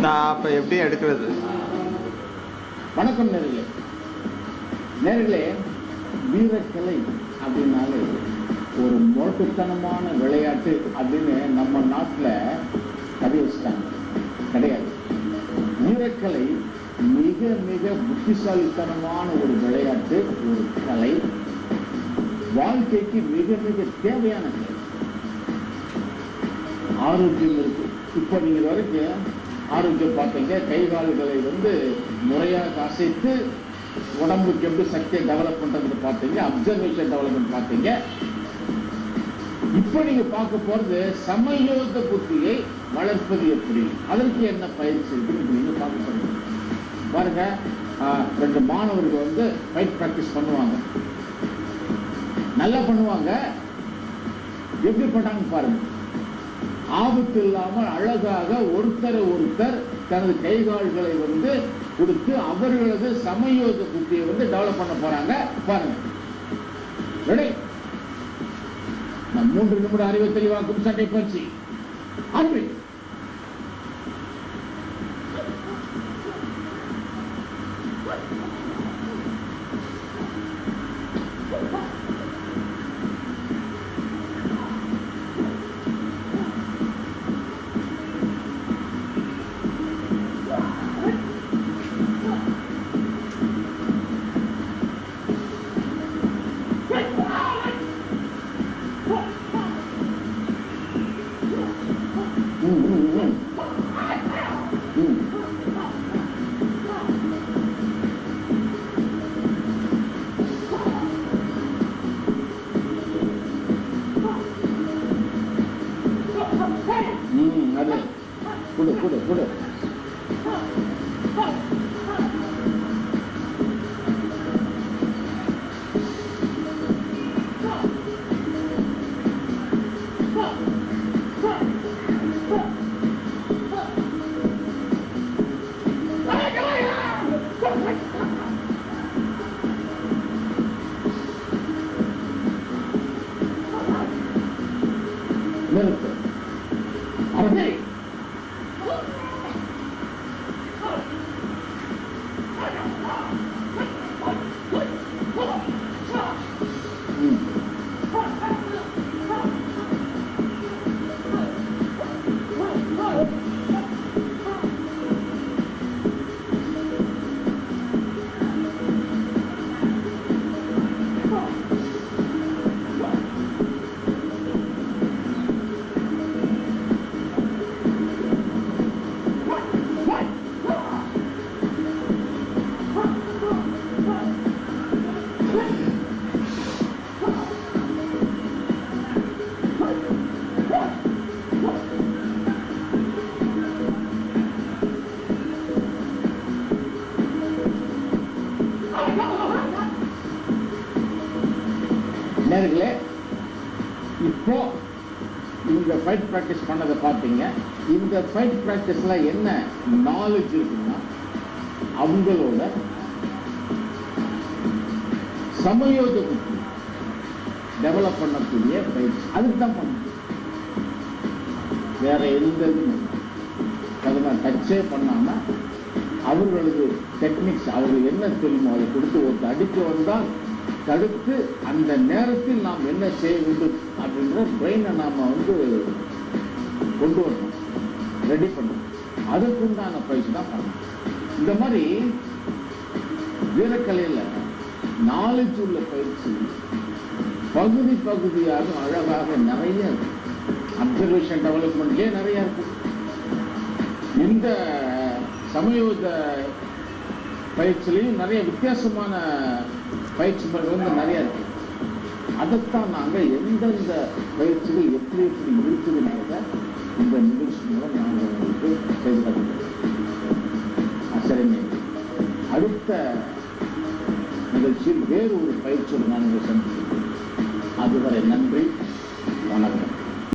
அப்ப எப்படி எடுக்கிறது? வணக்கம் நேர்களே. நேர்களே, வீரக்கலை அப்படின்னாலே ஒரு முரட்டுத்தனமான விளையாட்டு அப்படின்னு நம்ம நாட்டில் பதிவிச்சிட்டாங்க. கிடையாது. வீரக்கலை மிக மிக புத்திசாலித்தனமான ஒரு விளையாட்டு, ஒரு கலை, வாழ்க்கைக்கு மிக மிக தேவையான கலை. ஆரோக்கியம் இருக்கு. இப்ப நீங்க வரைக்கும் ஆரோக்கியம் பார்த்தீங்க, கை கால்களை முறையாக அசைத்து உடம்புக்கு எப்படி சக்தியை டெவலப் பண்றது பார்த்தீங்க, அப்சர்வேஷன் டெவலப்மெண்ட் பார்த்தீங்க. இப்ப நீங்க பார்க்க போறது சமயோக புத்தியை வளர்ப்பது எப்படி, அதற்கு என்ன பயிற்சி இருக்குன்னு நீங்க பார்க்க போறீங்க. பாருங்க, 2 மாணவர்கள் ஃபைட் பிராக்டிஸ் பண்ணுவாங்க. நல்லா பண்ணுவாங்க. எப்படி பண்ணாங்க பாருங்க. ஆபத்து இல்லாமல் அழகாக ஒருத்தரை ஒருத்தர் தனது கைகால்களை கொடுத்து அவர்களது சமயோக புத்தியை டெவலப் பண்ண போறாங்க. பாருங்க. ரெடி? 3 நிமிட அறிவை தெளிவாக்கும் சண்டை பயிற்சி. ஆரம்பி. அது குடு குடு குடு. நிறுத்து. அவனை நேர்களே, இப்போ இந்த ஃபைட் பிராக்டிஸ் பண்ணதை பார்த்தீங்க. இந்த ஃபைட் பிராக்டிஸ்ல என்ன நாலேஜ் இருக்குன்னா, அவங்களோட சமயோக புத்தி டெவலப் பண்ணக்கூடிய பயிற்சி. அதுக்கு தான் பண்ணணும், வேற எந்த இதுவும் அதெல்லாம் டச்சே பண்ணாம அவர்களது டெக்னிக்ஸ், அவர்கள் என்ன தெரியுமோ அதை கொடுத்து ஒருத்தர் அடிக்க வந்தால் தடுத்து அந்த நேரத்தில் நாம் என்ன செய்ய வேண்டும் அப்படின்ற பிரெயினை நாம கொண்டு வரணும், ரெடி பண்ணணும். அதுக்குண்டான பயிற்சி தான் பண்ணணும். இந்த மாதிரி வீரக்கலையில நாலேஜ் உள்ள பயிற்சி பகுதி பகுதியாக அழகாக நிறைய இருக்கு. அப்சர்வேஷன் டெவலப்மெண்ட்லேயே நிறைய இருக்கு. இந்த சமயோக பயிற்சியிலையும் நிறைய வித்தியாசமான பயிற்சி முறைகள் நிறைய இருக்கு. அதைத்தான் நாங்கள் எந்தெந்த பயிற்சிகள் எப்படி எப்படி இருக்குதுன்றத இந்த நிகழ்ச்சி மூலம் நாங்கள் உங்களுக்கு செய்து காட்டுகிறோம். சரிங்க, அடுத்த நிகழ்ச்சியில் வேறு ஒரு பயிற்சியோடு நான் உங்களை சந்திக்கிறேன். அதுவரை நன்றி.